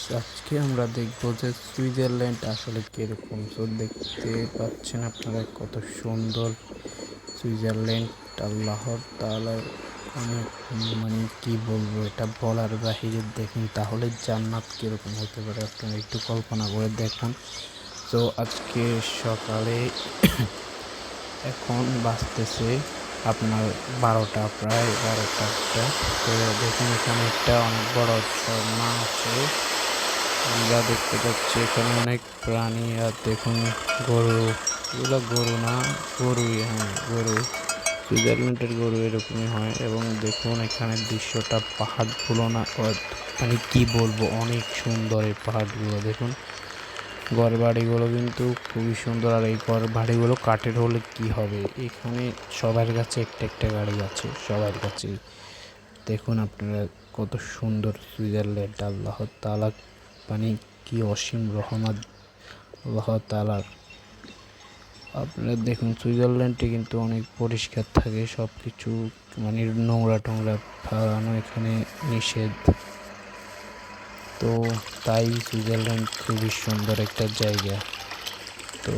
আজকে আমরা দেখব যে সুইজারল্যান্ড আসলে কিরকম। তো দেখতে পাচ্ছেন আপনারা কত সুন্দর সুইজারল্যান্ড। আল্লাহর তাআলার অনেক কি বলবো, এটা বলার বাহিরে। দেখুন তাহলে জান্নাত কিরকম হতে পারে, আপনারা একটু কল্পনা করে দেখুন। তো আজকে সকালে এখন বাজতেছে আপনার 12টা, প্রায় 12টা একটা। তো দেখুন এখানে একটা অনেক বড় ঝর্ণা আছে আমরা দেখতে পাচ্ছি। এখানে অনেক প্রাণী, আর দেখুন গরু, এগুলো গরু না, গরুই, হ্যাঁ গরু। সুইজারল্যান্ডের গরু এরকমই হয়। এবং দেখুন এখানে দৃশ্যটা, পাহাড়গুলো না কি বলবো, অনেক সুন্দর এই পাহাড়গুলো। দেখুন ঘর বাড়িগুলো কিন্তু খুবই সুন্দর। আর এই ঘর বাড়িগুলো কাঠের হলে কি হবে, এখানে সবার কাছে একটা একটা গাড়ি আছে, সবার কাছে। দেখুন আপনারা কত সুন্দর সুইজারল্যান্ড। আল্লাহ তাআলা কি অসীম রহমত আল্লাহ তাআলার। আপনারা দেখুন সুইজারল্যান্ডে কিন্তু অনেক পরিষ্কার থাকে সব কিছু, নোংরা টোংরা ফেলানো এখানে নিষেধ। তো তাই সুইজারল্যান্ড খুবই সুন্দর একটা জায়গা। তো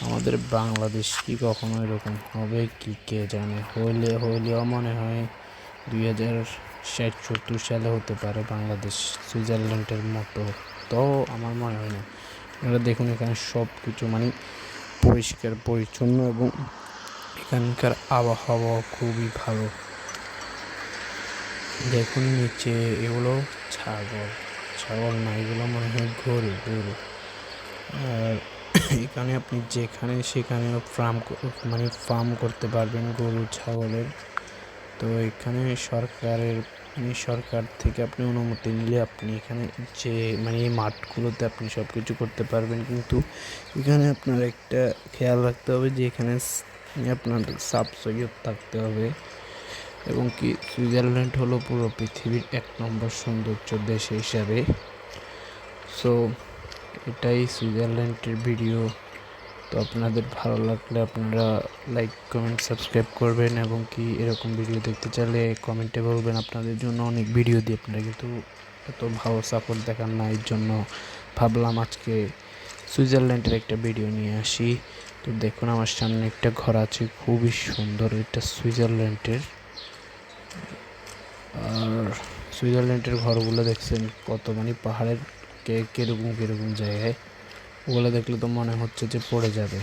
আমাদের বাংলাদেশ কি কখনো এরকম হবে কি কে জানে। হইলেও মনে হয় 2060-70 সালে হতে পারে বাংলাদেশ সুইজারল্যান্ডের মতো। তো আমার মনে হয় না। আপনারা দেখুন এখানে সব কিছু পরিষ্কার পরিচ্ছন্ন, এবং এখানকার আবহাওয়া খুবই ভালো। দেখুন নিচে এগুলো ছাগল না, এগুলো মনে হয় গরু। আর এখানে আপনি যেখানে সেখানে ফার্ম করতে পারবেন গরু ছাগলের। তো এখানে সরকার থেকে আপনি অনুমতি নিলে আপনি এখানে যে এই মাঠগুলোতে আপনি সব কিছু করতে পারবেন। কিন্তু এখানে আপনার একটা খেয়াল রাখতে হবে যে এখানে আপনার সাফ সৈয়দ থাকতে হবে। এবং কি সুইজারল্যান্ড হলো পুরো পৃথিবীর 1 নম্বর সৌন্দর্য দেশ হিসাবে। সো এটাই সুইজারল্যান্ডের ভিডিও। তো আপনাদের ভালো লাগলে আপনারা লাইক, কমেন্ট, সাবস্ক্রাইব করবেন। এবং কি এরকম ভিডিও দেখতে চাইলে কমেন্টে বলবেন। আপনাদের জন্য অনেক ভিডিও দিই, আপনারা কিন্তু এত ভালো সাপোর্ট দেখান না, এর জন্য ভাবলাম আজকে সুইজারল্যান্ডের একটা ভিডিও নিয়ে আসি। তো দেখুন আমার সামনে একটা ঘর আছে, খুবই সুন্দর, এটা সুইজারল্যান্ডের। আর সুইজারল্যান্ডের ঘরগুলো দেখছেন কত পাহাড়ের কিরকম জায়গায়। ওগুলো দেখলে তো মনে হচ্ছে যে পড়ে যাবে।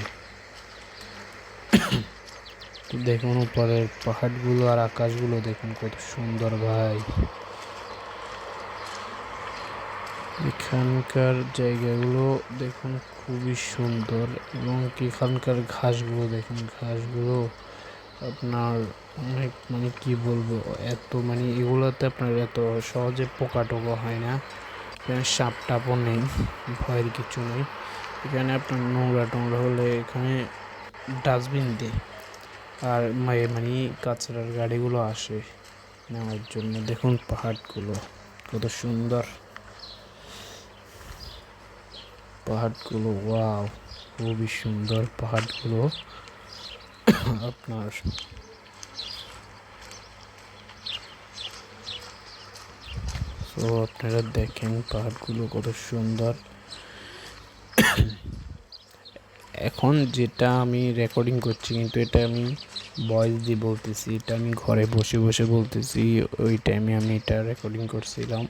তো দেখুন উপরের পাহাড়গুলো আর আকাশগুলো দেখুন কত সুন্দর ভাই। এখানকার জায়গাগুলো দেখুন খুবই সুন্দর। এবং এখানকার ঘাসগুলো দেখুন, ঘাসগুলো আপনার অনেক কি বলবো, এত এগুলোতে আপনার এত সহজে পোকা টোকা হয় না। এখানে সাপ টাপও নেই, ভয়ের কিছু নেই। এখানে আপনার নোংরা টোংরা হলে এখানে ডাস্টবিন দেয়, আর কাঁচরার গাড়িগুলো আসে নেওয়ার জন্য। দেখুন পাহাড়গুলো কত সুন্দর, পাহাড়গুলো ওয়াও, খুবই সুন্দর পাহাড়গুলো। আপনার তো আপনারা দেখেন পাহাড়গুলো কত সুন্দর। এখন যেটা আমি রেকর্ডিং করছি, কিন্তু এটা আমি ভয়েস দিয়ে বলতেছি, এটা আমি ঘরে বসে বসে বলতেছি। ওই টাইমে আমি এটা রেকর্ডিং করছিলাম,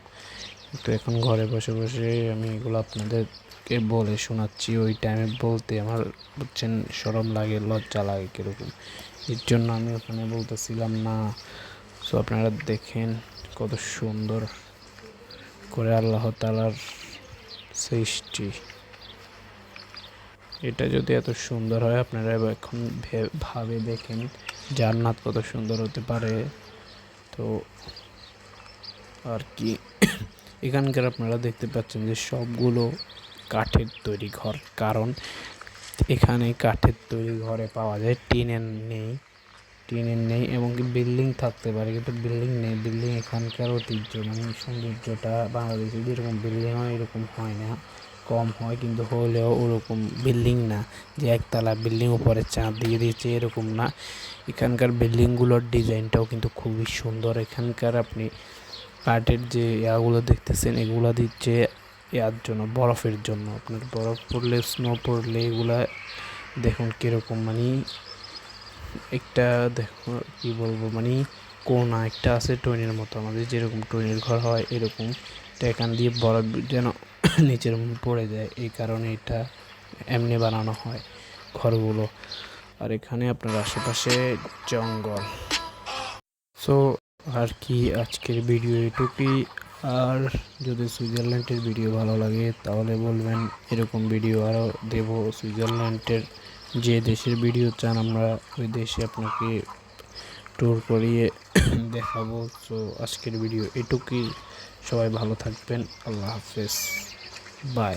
কিন্তু এখন ঘরে বসে বসে আমি এগুলো আপনাদেরকে বলে শোনাচ্ছি। ওই টাইমে বলতে আমার বুঝছেন শরম লাগে, লজ্জা লাগে কীরকম, এর জন্য আমি ওখানে বলতেছিলাম না। সো আপনারা দেখেন কত সুন্দর করে আল্লাহ তাআলার সৃষ্টি। এটা যদি এত সুন্দর হয়, আপনারা এখন ভাবে দেখেন জান্নাত কত সুন্দর হতে পারে। তো আর কি এখানকার আপনারা দেখতে পাচ্ছেন যে সবগুলো কাঠের তৈরি ঘর, কারণ এখানে কাঠের তৈরি ঘরে পাওয়া যায়, টিনের নেই। এবং কি বিল্ডিং থাকতে পারে, কিন্তু বিল্ডিং নেই। বিল্ডিং এখানকার ঐতিহ্য, সৌন্দর্যটা বাংলাদেশে যেরকম বিল্ডিং হয় এরকম হয় না, কম হয়, কিন্তু হলেও ওরকম বিল্ডিং না যে একতলা বিল্ডিং উপরে চাঁদ দিয়ে দিয়েছে এরকম না। এখানকার বিল্ডিংগুলোর ডিজাইনটাও কিন্তু খুবই সুন্দর। এখানকার আপনি কাঠের যে ইয়াগুলো দেখতেছেন এগুলা দিচ্ছে ইয়ার জন্য, বরফের জন্য। আপনার বরফ পড়লে, স্নো পড়লে এগুলা দেখুন কীরকম, মানে একটা দেখো কি বলবো, মানে কোনা একটা আছে টইনের মতো, আমাদের যেরকম টইনের ঘর হয় এরকম, এখান দিয়ে বরফ যেন নিচের মধ্যে পড়ে যায়, এই কারণে এটা এমনি বানানো হয় ঘরগুলো। আর এখানে আপনার আশেপাশে জঙ্গল। সো আর কি, আজকের ভিডিও এটুকুই। আর যদি সুইজারল্যান্ডের ভিডিও ভালো লাগে তাহলে বলবেন, এরকম ভিডিও আরও দেব। সুইজারল্যান্ডের যে দেশের ভিডিও চান আমরা ওই দেশে আপনাকে ট্যুর করিয়ে দেখাবো। সো আজকের ভিডিও এটুকুই, সবাই ভালো থাকবেন, আল্লাহ হাফেজ, বাই।